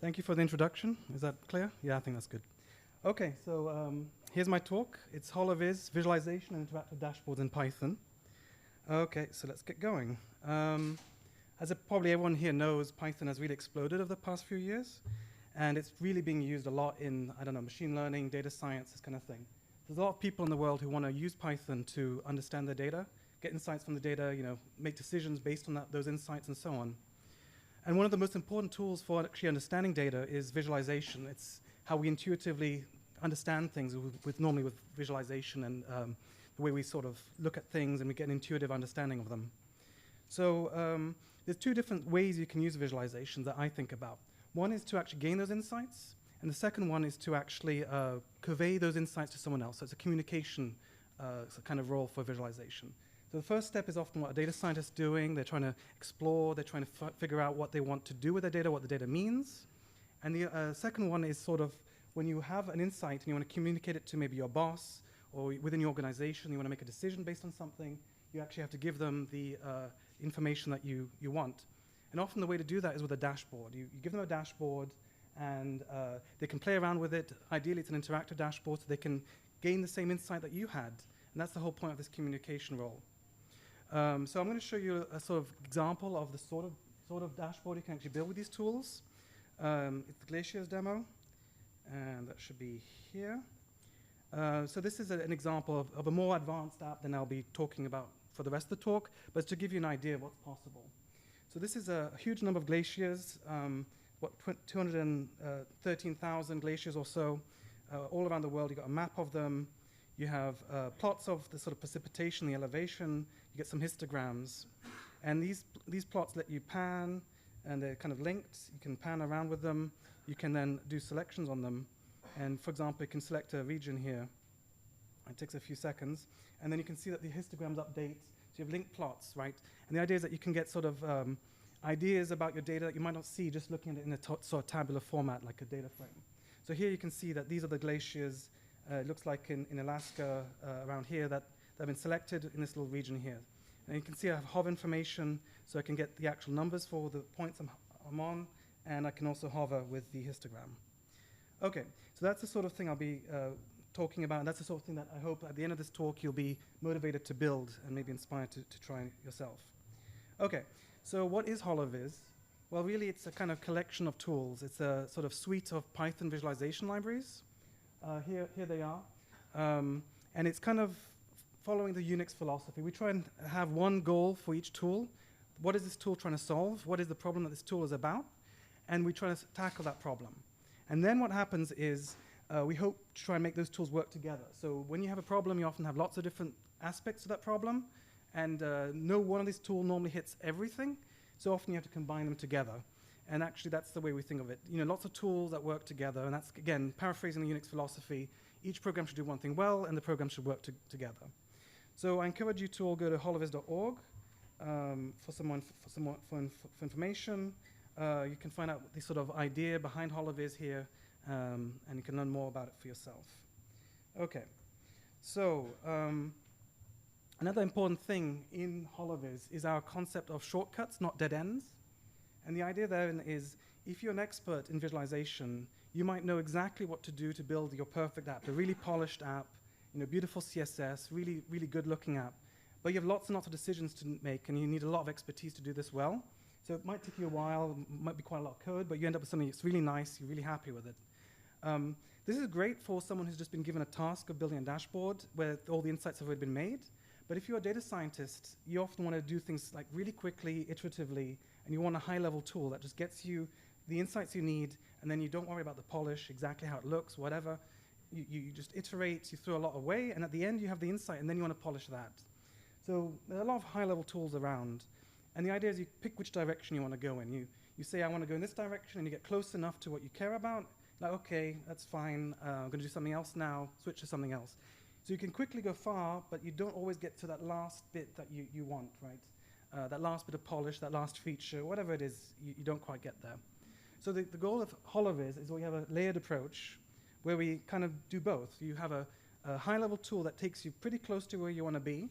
Thank you for the introduction. Is that clear? Yeah, I think that's good. Okay, so here's my talk. It's HoloViz, Visualization and Interactive Dashboards in Python. Okay, so let's get going. As probably everyone here knows, Python has really exploded over the past few years, and it's really being used a lot in, I don't know, machine learning, data science, this kind of thing. There's a lot of people in the world who want to use Python to understand their data, get insights from the data, make decisions based on those insights and so on. And one of the most important tools for actually understanding data is visualization. It's how we intuitively understand things normally with visualization and the way we sort of look at things and we get an intuitive understanding of them. So there's two different ways you can use visualization that I think about. One is to actually gain those insights, and the second one is to actually convey those insights to someone else. So it's a communication kind of role for visualization. So the first step is often what a data scientist is doing. They're trying to explore, they're trying to figure out what they want to do with their data, what the data means. And the second one is sort of when you have an insight and you want to communicate it to maybe your boss or within your organization, you want to make a decision based on something, you actually have to give them the information that you want. And often the way to do that is with a dashboard. You give them a dashboard and they can play around with it. Ideally, it's an interactive dashboard so they can gain the same insight that you had. And that's the whole point of this communication role. So I'm going to show you a sort of example of the sort of dashboard you can actually build with these tools. It's the Glacier's demo, and that should be here. So this is an example of a more advanced app than I'll be talking about for the rest of the talk, but it's to give you an idea of what's possible. So this is a huge number of glaciers, 213,000 glaciers or so, all around the world. You've got a map of them. You have plots of the sort of precipitation, the elevation. You get some histograms. And these plots let you pan, and they're kind of linked. You can pan around with them. You can then do selections on them. And for example, you can select a region here. It takes a few seconds. And then you can see that the histograms update. So you have linked plots, right? And the idea is that you can get sort of ideas about your data that you might not see just looking at it in a sort of tabular format, like a data frame. So here you can see that these are the glaciers. It looks like in Alaska, around here, that have been selected in this little region here. And you can see I have hover information, so I can get the actual numbers for the points I'm on, and I can also hover with the histogram. Okay, so that's the sort of thing I'll be talking about, and that's the sort of thing that I hope at the end of this talk you'll be motivated to build and maybe inspired to try yourself. Okay, so what is HoloViz? Well, really, it's a kind of collection of tools. It's a sort of suite of Python visualization libraries. Here they are. And it's kind of following the Unix philosophy. We try and have one goal for each tool. What is this tool trying to solve? What is the problem that this tool is about? And we try to tackle that problem. And then what happens is we hope to try and make those tools work together. So when you have a problem, you often have lots of different aspects to that problem. And no one of these tools normally hits everything. So often you have to combine them together. And actually, that's the way we think of it. Lots of tools that work together, and that's, again, paraphrasing the Unix philosophy. Each program should do one thing well, and the program should work together. So I encourage you to all go to holoviz.org for information. You can find out the sort of idea behind HoloViz here, and you can learn more about it for yourself. Okay, so another important thing in HoloViz is our concept of shortcuts, not dead ends. And the idea there is, if you're an expert in visualization, you might know exactly what to do to build your perfect app, a really polished app, beautiful CSS, really, really good-looking app. But you have lots and lots of decisions to make, and you need a lot of expertise to do this well. So it might take you a while, might be quite a lot of code, but you end up with something that's really nice, you're really happy with it. This is great for someone who's just been given a task of building a dashboard where all the insights have already been made. But if you're a data scientist, you often want to do things like really quickly, iteratively, and you want a high-level tool that just gets you the insights you need, and then you don't worry about the polish, exactly how it looks, whatever. You just iterate, you throw a lot away, and at the end you have the insight, and then you want to polish that. So there are a lot of high-level tools around, and the idea is you pick which direction you want to go in. You say, I want to go in this direction, and you get close enough to what you care about, like, okay, that's fine, I'm going to do something else now, switch to something else. So you can quickly go far, but you don't always get to that last bit that you want, right? That last bit of polish, that last feature, whatever it is, you don't quite get there. So the goal of HoloViz is we have a layered approach where we kind of do both. You have a high-level tool that takes you pretty close to where you want to be,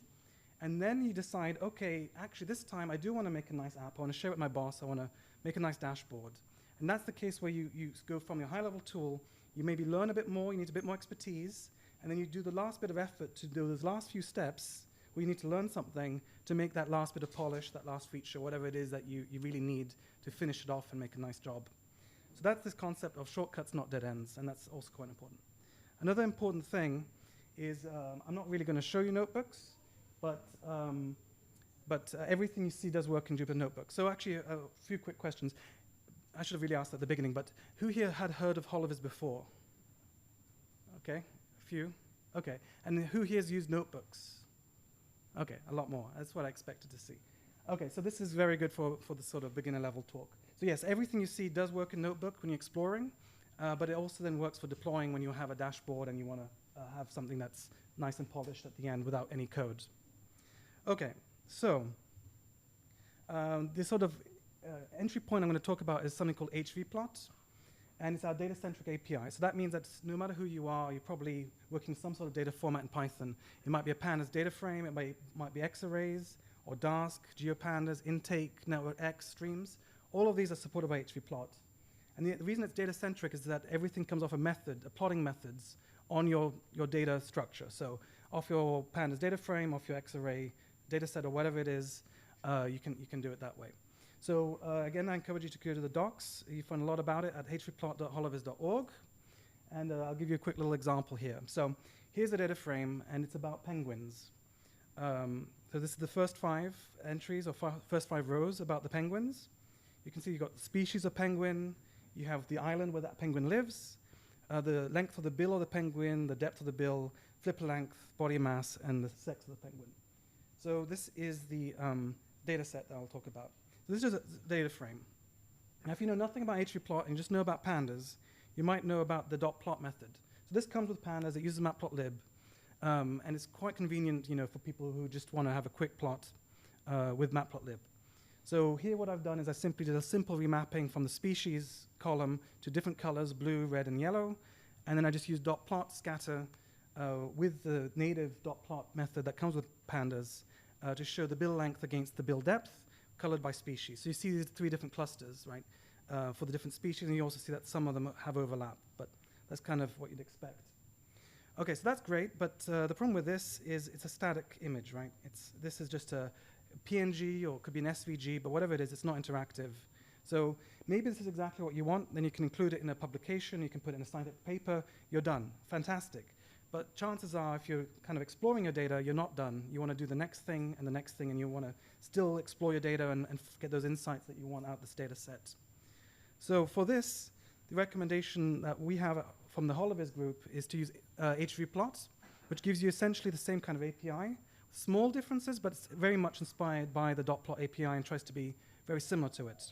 and then you decide, okay, actually this time I do want to make a nice app. I want to share it with my boss. I want to make a nice dashboard. And that's the case where you go from your high-level tool, you maybe learn a bit more, you need a bit more expertise, and then you do the last bit of effort to do those last few steps where you need to learn something to make that last bit of polish, that last feature, whatever it is that you really need to finish it off and make a nice job. So that's this concept of shortcuts, not dead ends, and that's also quite important. Another important thing is, I'm not really going to show you notebooks, but everything you see does work in Jupyter Notebook. So actually, a few quick questions. I should have really asked at the beginning, but who here had heard of HoloViz before? Okay, a few. Okay, and who here has used notebooks? Okay, a lot more. That's what I expected to see. Okay, so this is very good for the sort of beginner level talk. So yes, everything you see does work in Notebook when you're exploring, but it also then works for deploying when you have a dashboard and you want to have something that's nice and polished at the end without any code. Okay, so this sort of entry point I'm going to talk about is something called hvplot, and it's our data-centric API. So that means that no matter who you are, you're probably working some sort of data format in Python. It might be a pandas data frame, it might be X-arrays, or Dask, GeoPandas, intake, network X, streams. All of these are supported by hvplot. And the reason it's data-centric is that everything comes off a method, a plotting methods, on your data structure. So off your pandas data frame, off your X-array data set, or whatever it is, you can do it that way. So again, I encourage you to go to the docs. You find a lot about it at hvplot.holoviz.org. And I'll give you a quick little example here. So here's a data frame, and it's about penguins. So this is the first 5 entries, or first 5 rows about the penguins. You can see you've got the species of penguin, you have the island where that penguin lives, the length of the bill of the penguin, the depth of the bill, flipper length, body mass, and the sex of the penguin. So this is the data set that I'll talk about. So this is a data frame. Now if you know nothing about hvplot and you just know about pandas, you might know about the .plot method. So this comes with pandas, it uses matplotlib, and it's quite convenient, for people who just want to have a quick plot with matplotlib. So here what I've done is I simply did a simple remapping from the species column to different colors, blue, red, and yellow, and then I just used .plot scatter with the native .plot method that comes with pandas to show the bill length against the bill depth, colored by species. So you see these 3 different clusters, right, for the different species, and you also see that some of them have overlap, but that's kind of what you'd expect. Okay, so that's great, but the problem with this is it's a static image, right? This is just a PNG, or it could be an SVG, but whatever it is, it's not interactive. So maybe this is exactly what you want, then you can include it in a publication, you can put it in a scientific paper, you're done. Fantastic. But chances are, if you're kind of exploring your data, you're not done. You want to do the next thing, and you want to still explore your data and get those insights that you want out of this data set. So for this, the recommendation that we have from the HoloViz group is to use hvplot, which gives you essentially the same kind of API. Small differences, but it's very much inspired by the .plot API and tries to be very similar to it.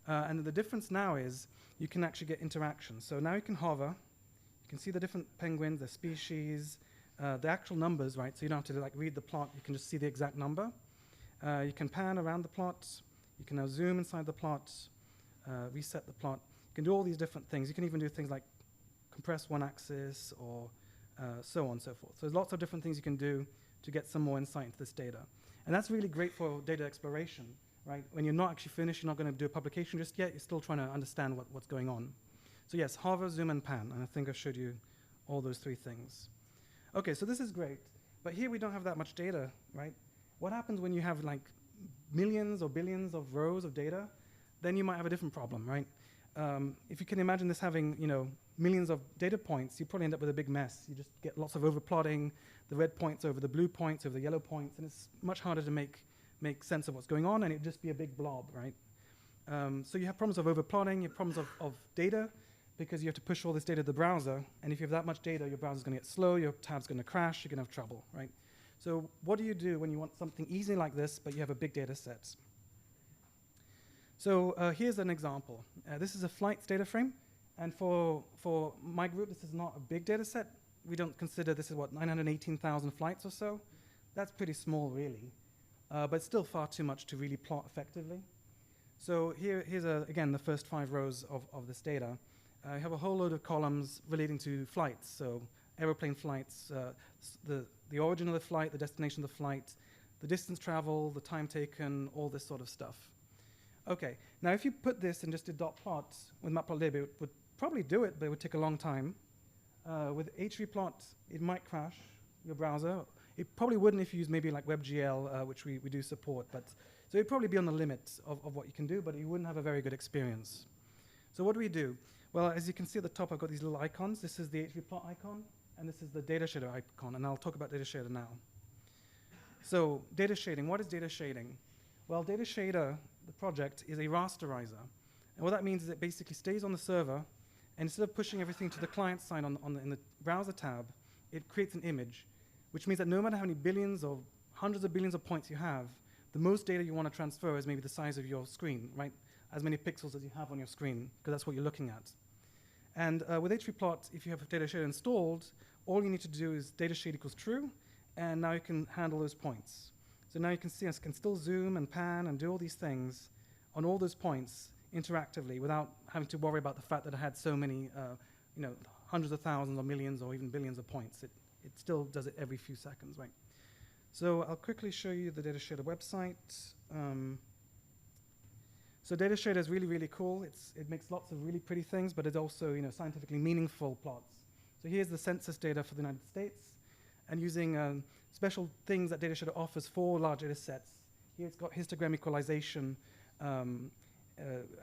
And the difference now is you can actually get interaction. So now you can hover. You can see the different penguins, the species, the actual numbers, right? So you don't have to read the plot. You can just see the exact number. You can pan around the plot. You can now zoom inside the plot, reset the plot. You can do all these different things. You can even do things like compress one axis or so on and so forth. So there's lots of different things you can do to get some more insight into this data. And that's really great for data exploration, right? When you're not actually finished, you're not going to do a publication just yet, you're still trying to understand what's going on. So yes, hover, zoom, and pan, and I think I showed you all those 3 things. Okay, so this is great, but here we don't have that much data, right? What happens when you have millions or billions of rows of data? Then you might have a different problem, right? If you can imagine this having, millions of data points, you probably end up with a big mess. You just get lots of overplotting, the red points over the blue points over the yellow points, and it's much harder to make sense of what's going on, and it'd just be a big blob, right? So you have problems of overplotting, you have problems of data, because you have to push all this data to the browser, and if you have that much data, your browser's going to get slow, your tab's going to crash, you're going to have trouble, right? So what do you do when you want something easy like this, but you have a big data set? So here's an example. This is a flights data frame, and for my group, this is not a big data set. We don't consider this is, 918,000 flights or so. That's pretty small, really, but still far too much to really plot effectively. So here's again, the first 5 rows of this data. I have a whole load of columns relating to flights, so aeroplane flights, the origin of the flight, the destination of the flight, the distance traveled, the time taken, all this sort of stuff. Okay, now if you put this and just did dot plot with matplotlib, it would probably do it, but it would take a long time. With hrplot, it might crash your browser. It probably wouldn't if you use maybe like WebGL, which we do support, but so it'd probably be on the limit of what you can do, but you wouldn't have a very good experience. So what do? Well, as you can see at the top, I've got these little icons. This is the hrplot icon, and this is the data shader icon, and I'll talk about data shader now. So data shading, what is data shading? Well, data shader, the project, is a rasterizer. And what that means is it basically stays on the server, and instead of pushing everything to the client side in the browser tab, it creates an image, which means that no matter how many billions or hundreds of billions of points you have, the most data you want to transfer is maybe the size of your screen, right? As many pixels as you have on your screen, because that's what you're looking at. And with hrplot, if you have data shade installed, all you need to do is data shade equals true, and now you can handle those points. So now you can see I can still zoom and pan and do all these things on all those points interactively without having to worry about the fact that I had so many, hundreds of thousands or millions or even billions of points. It still does it every few seconds, right? So I'll quickly show you the data shader website. So data shader is really, really cool. It makes lots of really pretty things, but it's also scientifically meaningful plots. So here's the census data for the United States, and using special things that data shader offers for large data sets. Here it's got histogram equalization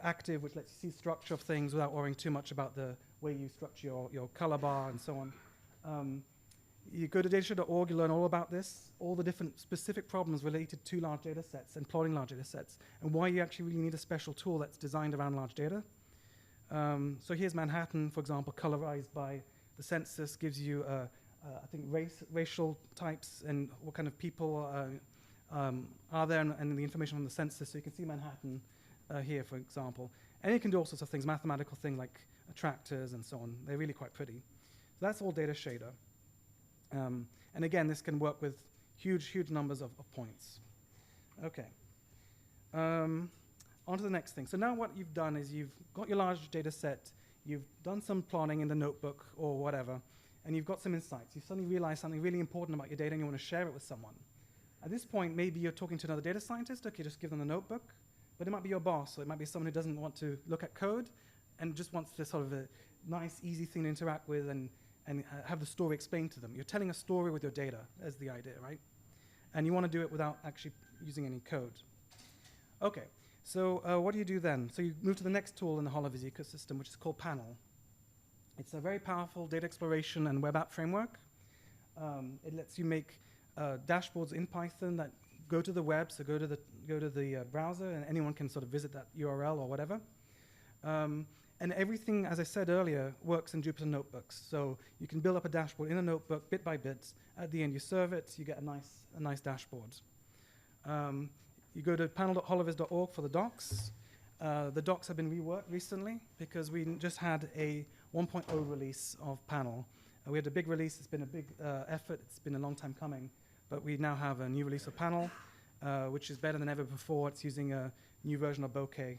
active, which lets you see structure of things without worrying too much about the way you structure your color bar and so on. You go to datashader.org, you learn all about this, all the different specific problems related to large data sets and plotting large data sets, and why you actually really need a special tool that's designed around large data. So here's Manhattan, for example, colorized by the census, gives you, I think, racial types and what kind of people are there, and the information from the census. So you can see Manhattan here, for example. And you can do all sorts of things, mathematical things like attractors and so on. They're really quite pretty. So that's all data shader. And again, this can work with huge, huge numbers of points. Okay. On to the next thing. So now what you've done is you've got your large data set, you've done some plotting in the notebook or whatever, and you've got some insights. You've suddenly realized something really important about your data and you want to share it with someone. At this point, maybe you're talking to another data scientist, okay, just give them the notebook, but it might be your boss, or it might be someone who doesn't want to look at code and just wants this sort of a nice, easy thing to interact with and have the story explained to them. You're telling a story with your data as the idea, right? And you want to do it without actually using any code. Okay, so what do you do then? So you move to the next tool in the HoloViz ecosystem, which is called Panel. It's a very powerful data exploration and web app framework. It lets you make dashboards in Python that go to the web, so go to the browser, and anyone can sort of visit that URL or whatever. And everything, as I said earlier, works in Jupyter Notebooks. So you can build up a dashboard in a notebook, bit by bit. At the end, you serve it, you get a nice dashboard. You go to panel.holoviz.org for the docs. The docs have been reworked recently because we just had a 1.0 release of Panel. We had a big release. It's been a big effort. It's been a long time coming. But we now have a new release of Panel, which is better than ever before. It's using a new version of Bokeh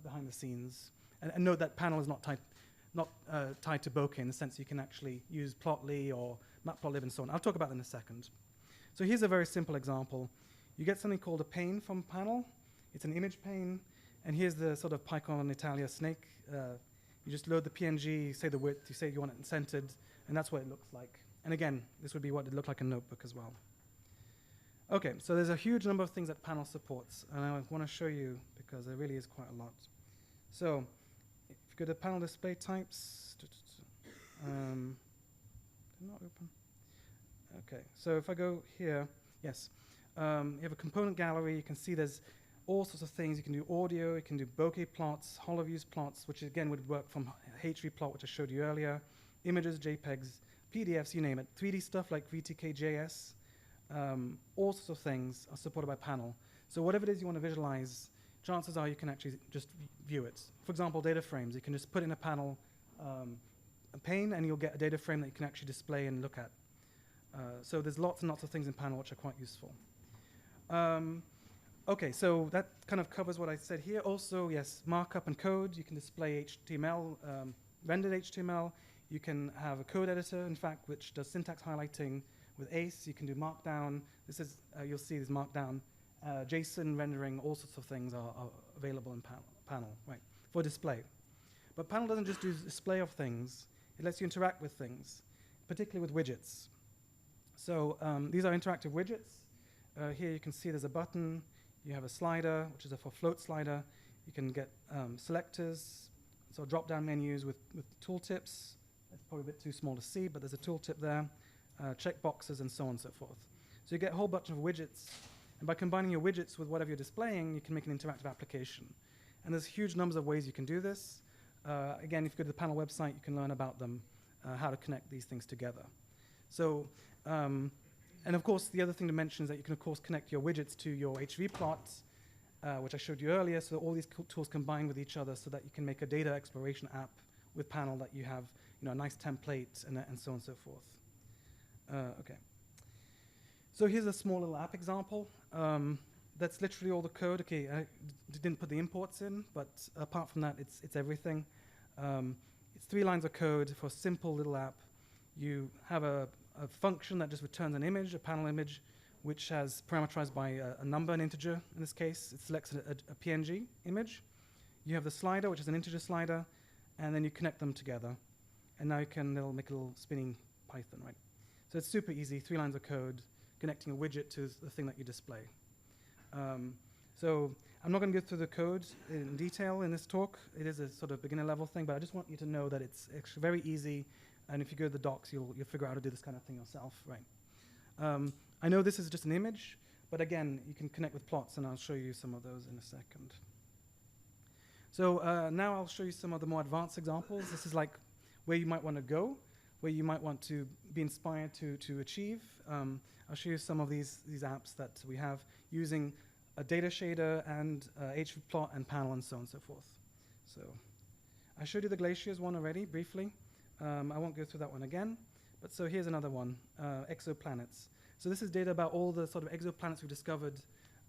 behind the scenes. And note that Panel is not tied to Bokeh in the sense you can actually use Plotly or Matplotlib and so on. I'll talk about that in a second. So here's a very simple example. You get something called a pane from Panel. It's an image pane. And here's the sort of PyCon Italia snake. You just load the PNG, you say the width, you say you want it centered, and that's what it looks like. And again, this would be what it looked like in Notebook as well. Okay, so there's a huge number of things that Panel supports, and I want to show you because there really is quite a lot. So if you go to Panel display types, did not open. Okay, so if I go here, yes, you have a component gallery. You can see there's all sorts of things. You can do audio, you can do bokeh plots, HoloViz plots, which again would work from hrplot, which I showed you earlier, images, JPEGs, PDFs, you name it, 3D stuff like VTK.js, all sorts of things are supported by Panel. So whatever it is you want to visualize, chances are you can actually just view it. For example, data frames, you can just put in a Panel a pane and you'll get a data frame that you can actually display and look at. So there's lots and lots of things in Panel which are quite useful. Okay, so that kind of covers what I said here. Also, yes, markup and code. You can display HTML, rendered HTML. You can have a code editor, in fact, which does syntax highlighting with ACE. You can do Markdown. This is, you'll see this Markdown. JSON rendering, all sorts of things are available in panel, right, for display. But panel doesn't just do display of things, it lets you interact with things, particularly with widgets. So these are interactive widgets. Here you can see there's a button, you have a slider, which is a for float slider. You can get selectors, so drop-down menus with tooltips. It's probably a bit too small to see, but there's a tooltip there, checkboxes, and so on and so forth. So you get a whole bunch of widgets, and by combining your widgets with whatever you're displaying, you can make an interactive application. And there's huge numbers of ways you can do this. Again, if you go to the panel website, you can learn about them, how to connect these things together. So, and of course, the other thing to mention is that you can, of course, connect your widgets to your HV plots, which I showed you earlier, so that all these tools combine with each other so that you can make a data exploration app with panel that you have, a nice template and so on and so forth. Okay. So here's a small little app example. That's literally all the code. Okay, I didn't put the imports in, but apart from that, it's everything. It's 3 lines of code for a simple little app. You have a function that just returns an image, a panel image, which has parameterized by a number, an integer in this case. It selects a PNG image. You have the slider, which is an integer slider, and then you connect them together. And now it'll make a little spinning Python, right? So it's super easy, 3 lines of code, connecting a widget to the thing that you display. So I'm not going to go through the code in detail in this talk. It is a sort of beginner level thing, but I just want you to know that it's actually very easy. And if you go to the docs, you'll figure out how to do this kind of thing yourself, right? I know this is just an image, but again, you can connect with plots, and I'll show you some of those in a second. So now I'll show you some of the more advanced examples. This is like where you might want to go, where you might want to be inspired to achieve. I'll show you some of these apps that we have using a data shader and HVplot and panel and so on and so forth. So I showed you the Glaciers one already, briefly. I won't go through that one again. But so here's another one, exoplanets. So this is data about all the sort of exoplanets we've discovered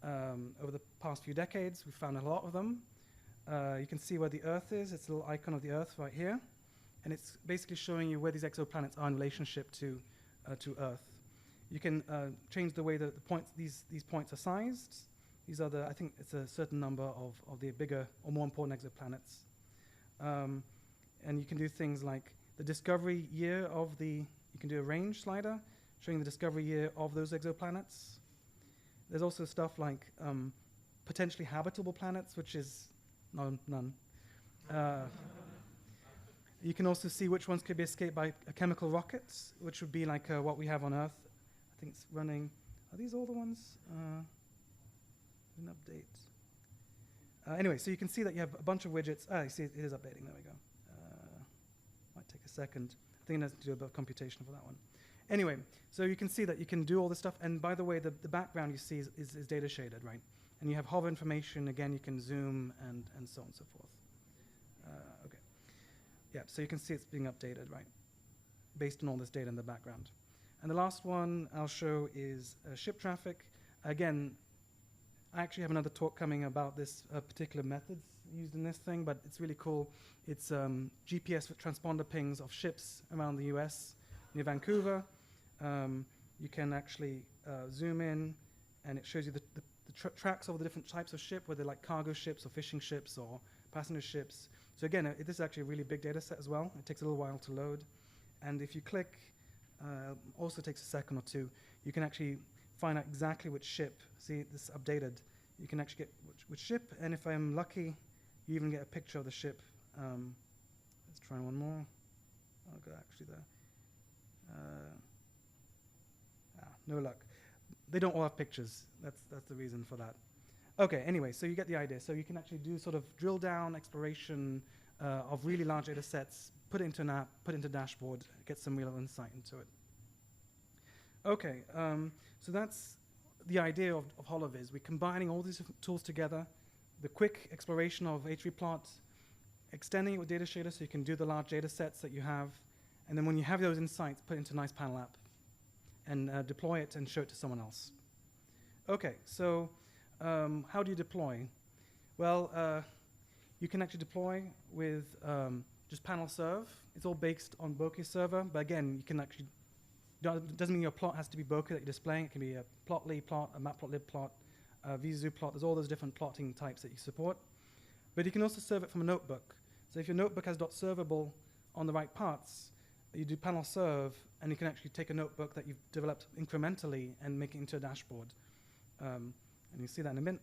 over the past few decades. We've found a lot of them. You can see where the Earth is. It's a little icon of the Earth right here. And it's basically showing you where these exoplanets are in relationship to Earth. You can change the way that these points are sized. These are I think it's a certain number of the bigger or more important exoplanets. And you can do things like the discovery year of you can do a range slider showing the discovery year of those exoplanets. There's also stuff like potentially habitable planets, which is none. You can also see which ones could be escaped by chemical rockets, which would be like what we have on Earth. I think it's running. Are these all the ones? An update. Anyway, so you can see that you have a bunch of widgets. You see it is updating. There we go. Might take a second. I think it has to do a bit of computation for that one. Anyway, so you can see that you can do all this stuff. And by the way, the background you see is data shaded, right? And you have hover information. Again, you can zoom and so on and so forth. Okay. Yeah, so you can see it's being updated, right? Based on all this data in the background. And the last one I'll show is ship traffic. Again, I actually have another talk coming about this particular methods used in this thing, but it's really cool. It's GPS transponder pings of ships around the US near Vancouver. You can actually zoom in, and it shows you the tracks of the different types of ship, whether like cargo ships or fishing ships or passenger ships. So again, this is actually a really big data set as well. It takes a little while to load. And if you click, also takes a second or two, you can actually find out exactly which ship. See, this is updated. You can actually get which ship, and if I'm lucky, you even get a picture of the ship. Let's try one more. I'll go actually there. No luck. They don't all have pictures. That's the reason for that. Okay, anyway, so you get the idea. So you can actually do sort of drill down exploration of really large data sets, put it into an app, put it into a dashboard, get some real insight into it. Okay, so that's the idea of HoloViz. We're combining all these tools together, the quick exploration of HVplot, extending it with data shader so you can do the large data sets that you have, and then when you have those insights, put it into a nice panel app and deploy it and show it to someone else. Okay, so how do you deploy? Well, you can actually deploy with just panel serve. It's all based on Bokeh server, but again, you can actually, doesn't mean your plot has to be Bokeh that you're displaying. It can be a plotly plot, a matplotlib plot. VZooplot. There's all those different plotting types that you support. But you can also serve it from a notebook. So if your notebook has .servable on the right parts, you do panel serve, and you can actually take a notebook that you've developed incrementally and make it into a dashboard. And you see that in a minute.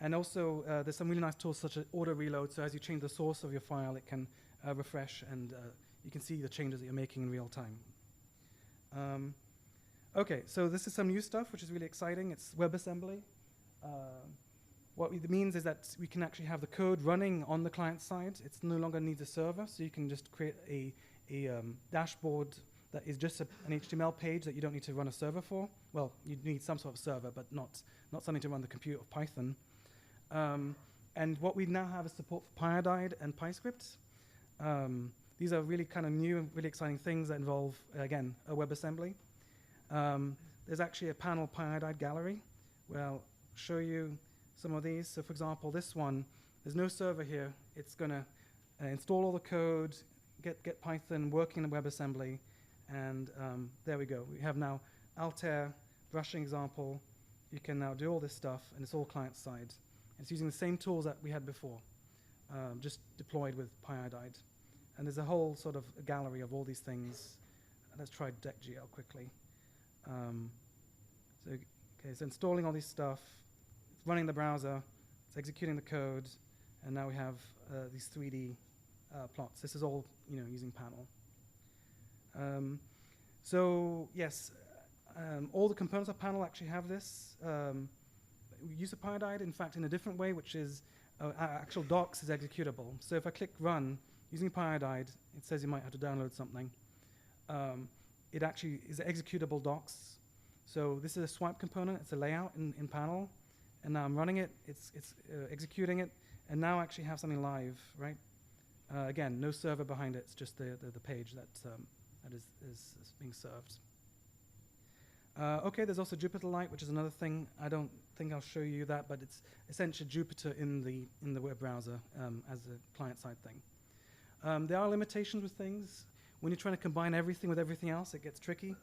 And also, there's some really nice tools such as auto reload. So as you change the source of your file, it can refresh, and you can see the changes that you're making in real time. OK, so this is some new stuff, which is really exciting. It's WebAssembly. What it means is that we can actually have the code running on the client side. It no longer needs a server, so you can just create a dashboard that is just an HTML page that you don't need to run a server for. Well, you need some sort of server, but not something to run the compute of Python. And what we now have is support for Pyodide and PyScript. These are really kind of new and really exciting things that involve, again, a WebAssembly. There's actually a panel Pyodide gallery where I'll show you some of these. So for example, this one, there's no server here. It's going to install all the code, get Python working in WebAssembly, and there we go. We have now Altair, brushing example. You can now do all this stuff, and it's all client-side. It's using the same tools that we had before, just deployed with Pyodide. And there's a whole sort of gallery of all these things. Let's try DeckGL quickly. So installing all this stuff, it's running the browser, it's executing the code, and now we have these 3D plots. This is all using panel. So yes, all the components of panel actually have this. We use a Pyodide, in fact, in a different way, which is actual docs is executable. So if I click run using Pyodide, it says you might have to download something. It actually is executable docs. So this is a swipe component. It's a layout in panel. And now I'm running it. It's executing it. And now I actually have something live, right? Again, no server behind it. It's just the page that is being served. OK, there's also Jupyter Lite, which is another thing. I don't think I'll show you that, but it's essentially Jupyter in the web browser as a client-side thing. There are limitations with things. When you're trying to combine everything with everything else, it gets tricky.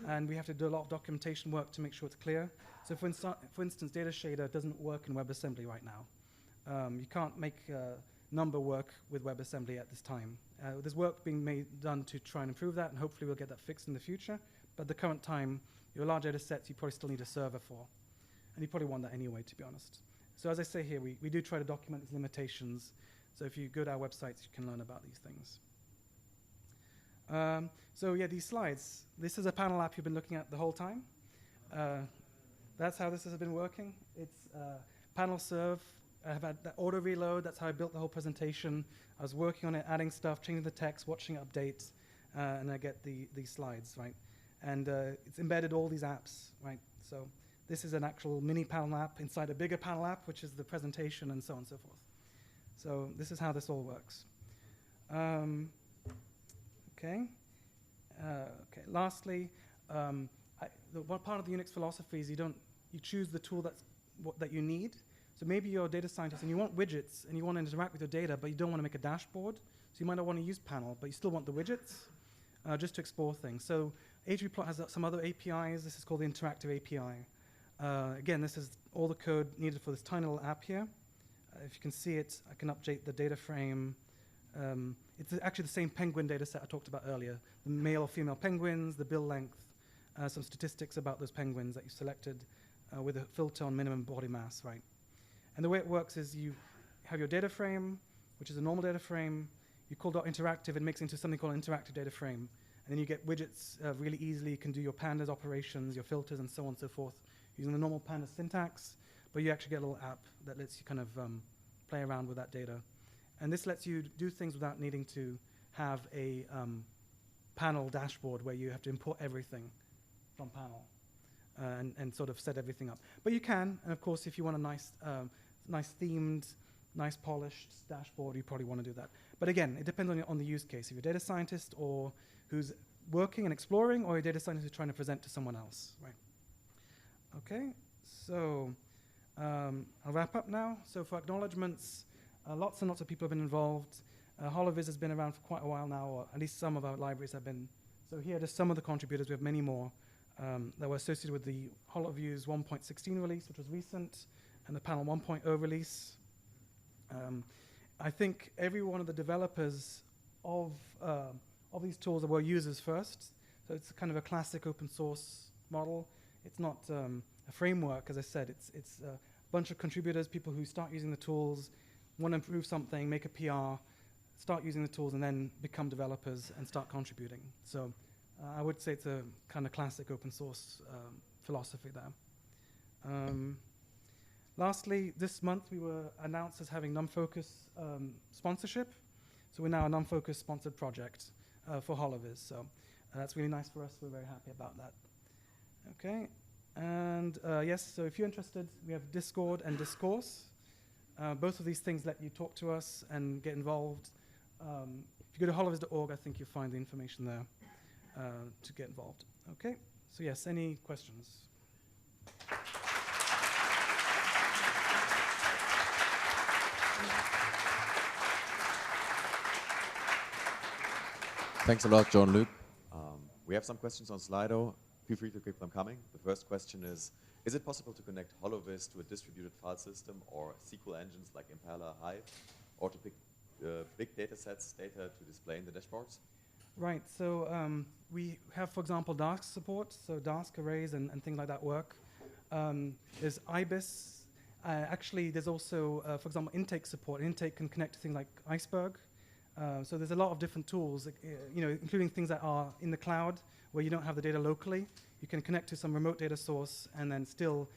And we have to do a lot of documentation work to make sure it's clear. So for instance, data shader doesn't work in WebAssembly right now. You can't make number work with WebAssembly at this time. There's work being done to try and improve that, and hopefully we'll get that fixed in the future. But at the current time, your large data sets, you probably still need a server for. And you probably want that anyway, to be honest. So as I say here, we do try to document these limitations. So if you go to our websites, you can learn about these things. So yeah, these slides. This is a panel app you've been looking at the whole time. That's how this has been working. It's panel serve. I have had that auto reload. That's how I built the whole presentation. I was working on it, adding stuff, changing the text, watching it update, and I get these slides, right? And it's embedded all these apps, right? So this is an actual mini panel app inside a bigger panel app, which is the presentation and so on and so forth. So this is how this all works. Okay. Lastly, one part of the Unix philosophy is you choose the tool that you need. So maybe you're a data scientist and you want widgets and you want to interact with your data, but you don't want to make a dashboard. So you might not want to use panel, but you still want the widgets just to explore things. So HVplot has some other APIs. This is called the Interactive API. Again, this is all the code needed for this tiny little app here. If you can see it, I can update the data frame. It's actually the same penguin data set I talked about earlier. The male or female penguins, the bill length, some statistics about those penguins that you selected with a filter on minimum body mass, right? And the way it works is you have your data frame, which is a normal data frame. You call .interactive, it makes it into something called an interactive data frame. And then you get widgets really easily. You can do your pandas operations, your filters, and so on and so forth using the normal pandas syntax. But you actually get a little app that lets you kind of play around with that data. And this lets you do things without needing to have a panel dashboard where you have to import everything from panel and sort of set everything up. But you can, and of course, if you want a nice themed, nice polished dashboard, you probably want to do that. But again, it depends on the use case. If you're a data scientist or who's working and exploring, or a data scientist who's trying to present to someone else, right? Okay, so I'll wrap up now. So for acknowledgements, lots and lots of people have been involved. HoloViz has been around for quite a while now, or at least some of our libraries have been. So here are just some of the contributors. We have many more. that were associated with the HoloViz 1.16 release, which was recent, and the Panel 1.0 release. I think every one of the developers of these tools were users first. So it's kind of a classic open source model. It's not a framework, as I said. It's a bunch of contributors, people who start using the tools, want to improve something, make a PR, start using the tools, and then become developers and start contributing. So I would say it's a kind of classic open source philosophy there. Lastly, this month we were announced as having NumFocus sponsorship. So we're now a NumFocus sponsored project for HoloViz. So that's really nice for us. We're very happy about that. Okay, and yes, so if you're interested, we have Discord and Discourse. Both of these things let you talk to us and get involved. If you go to holoviz.org, I think you'll find the information there to get involved. Okay, so yes, any questions? Thanks a lot, Jean-Luc. We have some questions on Slido. Feel free to keep them coming. The first question is it possible to connect HoloViz to a distributed file system or SQL engines like Impala, Hive, or to pick big data sets, data to display in the dashboards? Right, so we have, for example, Dask support, so Dask arrays and things like that work. There's IBIS. Actually, there's also, for example, intake support. Intake can connect to things like Iceberg. So there's a lot of different tools, including things that are in the cloud where you don't have the data locally. You can connect to some remote data source and then still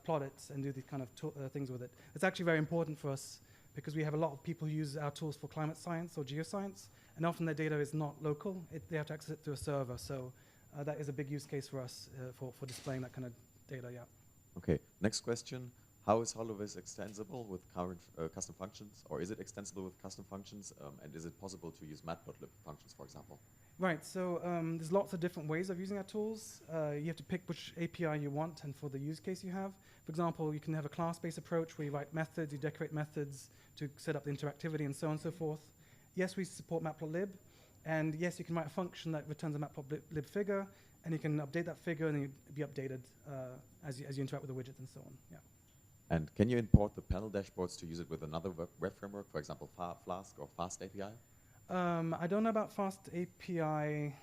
plot it and do these kind of things with it. It's actually very important for us because we have a lot of people who use our tools for climate science or geoscience, and often their data is not local. They have to access it through a server. So that is a big use case for us for displaying that kind of data, yeah. Okay, next question. How is HoloViz extensible with current custom functions, or is it extensible with custom functions, and is it possible to use matplotlib functions, for example? Right, so there's lots of different ways of using our tools. You have to pick which API you want and for the use case you have. For example, you can have a class-based approach where you write methods, you decorate methods to set up the interactivity and so on and so forth. Yes, we support matplotlib, and yes, you can write a function that returns a matplotlib figure, and you can update that figure and it'll be updated as you interact with the widget and so on, yeah. And can you import the panel dashboards to use it with another web framework, for example, Flask or Fast API? I don't know about Fast API.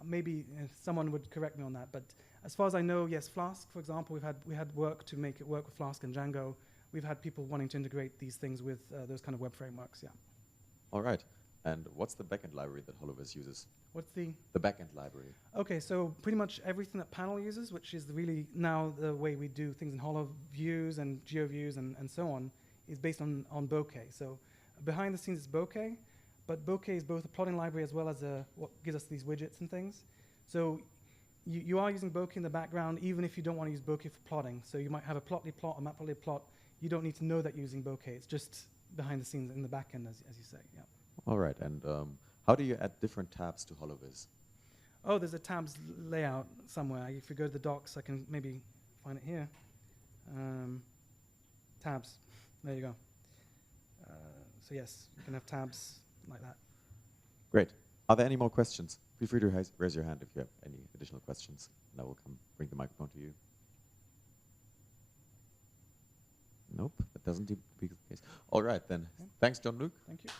Maybe someone would correct me on that. But as far as I know, yes, Flask, for example, we had work to make it work with Flask and Django. We've had people wanting to integrate these things with those kind of web frameworks, yeah. All right. And what's the backend library that HoloViz uses? What's the backend library? Okay, so pretty much everything that Panel uses, which is really now the way we do things in HoloViews and GeoViews and so on, is based on Bokeh. So behind the scenes is Bokeh, but Bokeh is both a plotting library as well as what gives us these widgets and things. So you are using Bokeh in the background, even if you don't want to use Bokeh for plotting. So you might have a plotly plot, a matplotlib plot. You don't need to know that you're using Bokeh. It's just behind the scenes in the back end, as you say, yeah. All right, and how do you add different tabs to HoloViz? Oh, there's a tabs layout somewhere. If you go to the docs, I can maybe find it here. Tabs, there you go. So yes, you can have tabs like that. Great. Are there any more questions? Feel free to raise your hand if you have any additional questions, and I will come bring the microphone to you. Nope, that doesn't seem to be the case. All right, then. Okay. Thanks, Jean-Luc. Thank you.